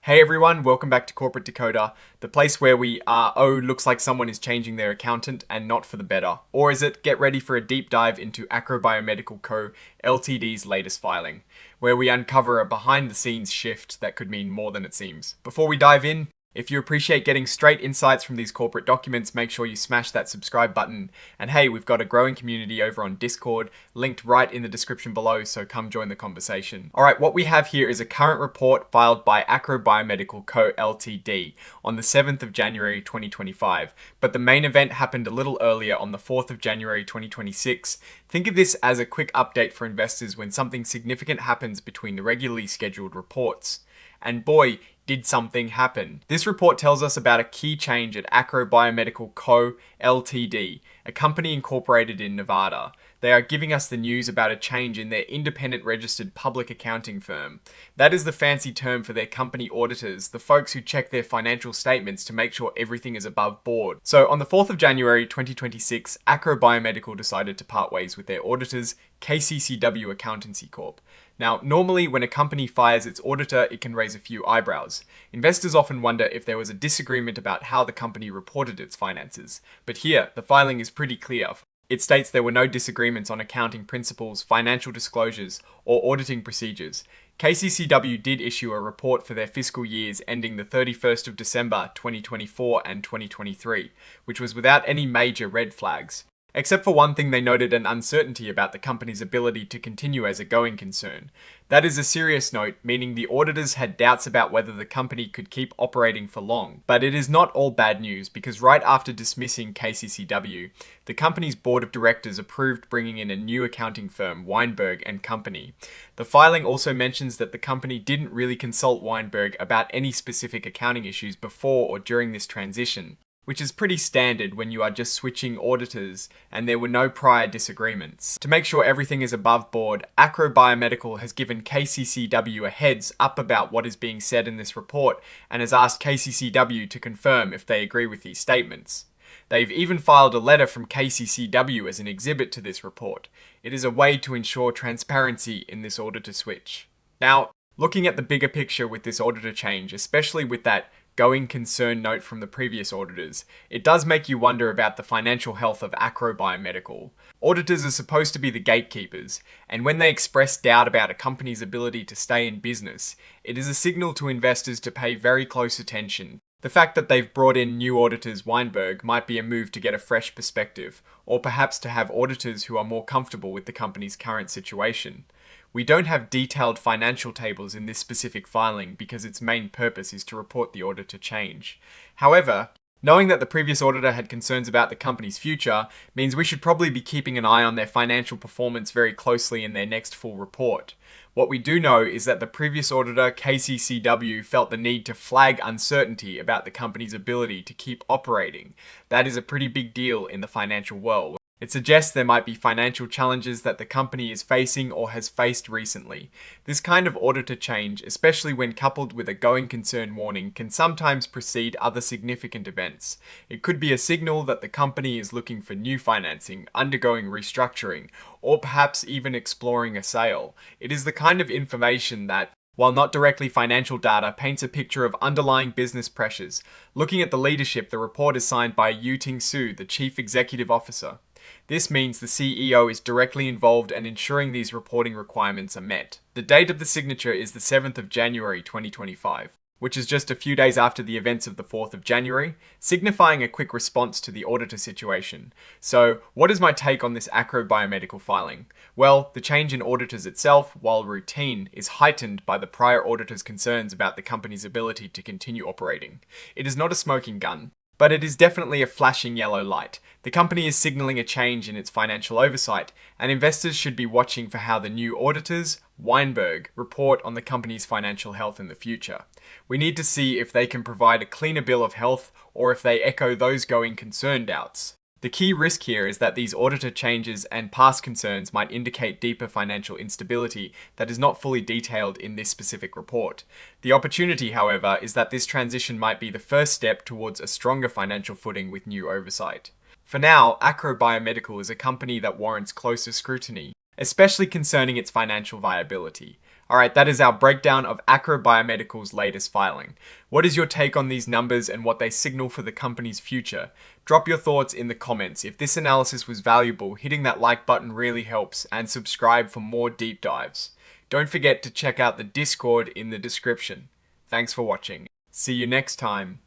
Hey everyone, welcome back to Corporate Decoder, the place where looks like someone is changing their accountant and not for the better. Or is it, get ready for a deep dive into ACRO BIOMEDICAL Co. Ltd's latest filing, where we uncover a behind the scenes shift that could mean more than it seems. Before we dive in, if you appreciate getting straight insights from these corporate documents, make sure you smash that subscribe button. And hey, we've got a growing community over on Discord, linked right in the description below, so come join the conversation. Alright, what we have here is a current report filed by ACRO BIOMEDICAL Co. Ltd. on the 7th of January 2025, but the main event happened a little earlier on the 4th of January 2026. Think of this as a quick update for investors when something significant happens between the regularly scheduled reports. And boy, did something happen. This report tells us about a key change at ACRO BIOMEDICAL Co. Ltd., a company incorporated in Nevada. They are giving us the news about a change in their independent registered public accounting firm. That is the fancy term for their company auditors, the folks who check their financial statements to make sure everything is above board. So on the 4th of January 2026, ACRO BIOMEDICAL decided to part ways with their auditors, KCCW Accountancy Corp. Now, normally when a company fires its auditor, it can raise a few eyebrows. Investors often wonder if there was a disagreement about how the company reported its finances. But here, the filing is pretty clear. It states there were no disagreements on accounting principles, financial disclosures, or auditing procedures. KCCW did issue a report for their fiscal years ending the 31st of December 2024 and 2023, which was without any major red flags. Except for one thing, they noted an uncertainty about the company's ability to continue as a going concern. That is a serious note, meaning the auditors had doubts about whether the company could keep operating for long. But it is not all bad news, because right after dismissing KCCW, the company's board of directors approved bringing in a new accounting firm, Weinberg and Company. The filing also mentions that the company didn't really consult Weinberg about any specific accounting issues before or during this transition, which is pretty standard when you are just switching auditors and there were no prior disagreements. To make sure everything is above board, ACRO BIOMEDICAL has given KCCW a heads up about what is being said in this report and has asked KCCW to confirm if they agree with these statements. They've even filed a letter from KCCW as an exhibit to this report. It is a way to ensure transparency in this auditor switch. Now, looking at the bigger picture with this auditor change, especially with that going concern note from the previous auditors, it does make you wonder about the financial health of ACRO BIOMEDICAL. Auditors are supposed to be the gatekeepers, and when they express doubt about a company's ability to stay in business, it is a signal to investors to pay very close attention. The fact that they've brought in new auditors, Weinberg, might be a move to get a fresh perspective, or perhaps to have auditors who are more comfortable with the company's current situation. We don't have detailed financial tables in this specific filing because its main purpose is to report the auditor change. However, knowing that the previous auditor had concerns about the company's future means we should probably be keeping an eye on their financial performance very closely in their next full report. What we do know is that the previous auditor, KCCW, felt the need to flag uncertainty about the company's ability to keep operating. That is a pretty big deal in the financial world. It suggests there might be financial challenges that the company is facing or has faced recently. This kind of auditor change, especially when coupled with a going concern warning, can sometimes precede other significant events. It could be a signal that the company is looking for new financing, undergoing restructuring, or perhaps even exploring a sale. It is the kind of information that, while not directly financial data, paints a picture of underlying business pressures. Looking at the leadership, the report is signed by Yu-Ting Su, the Chief Executive Officer. This means the CEO is directly involved and ensuring these reporting requirements are met. The date of the signature is the 7th of January 2025, which is just a few days after the events of the 4th of January, signifying a quick response to the auditor situation. So, what is my take on this ACRO BIOMEDICAL filing? Well, the change in auditors itself, while routine, is heightened by the prior auditor's concerns about the company's ability to continue operating. It is not a smoking gun, but it is definitely a flashing yellow light. The company is signaling a change in its financial oversight, and investors should be watching for how the new auditors, Weinberg, report on the company's financial health in the future. We need to see if they can provide a cleaner bill of health or if they echo those going concern doubts. The key risk here is that these auditor changes and past concerns might indicate deeper financial instability that is not fully detailed in this specific report. The opportunity, however, is that this transition might be the first step towards a stronger financial footing with new oversight. For now, ACRO BIOMEDICAL is a company that warrants closer scrutiny, especially concerning its financial viability. Alright, that is our breakdown of ACRO Biomedical's latest filing. What is your take on these numbers and what they signal for the company's future? Drop your thoughts in the comments. If this analysis was valuable, hitting that like button really helps, and subscribe for more deep dives. Don't forget to check out the Discord in the description. Thanks for watching. See you next time.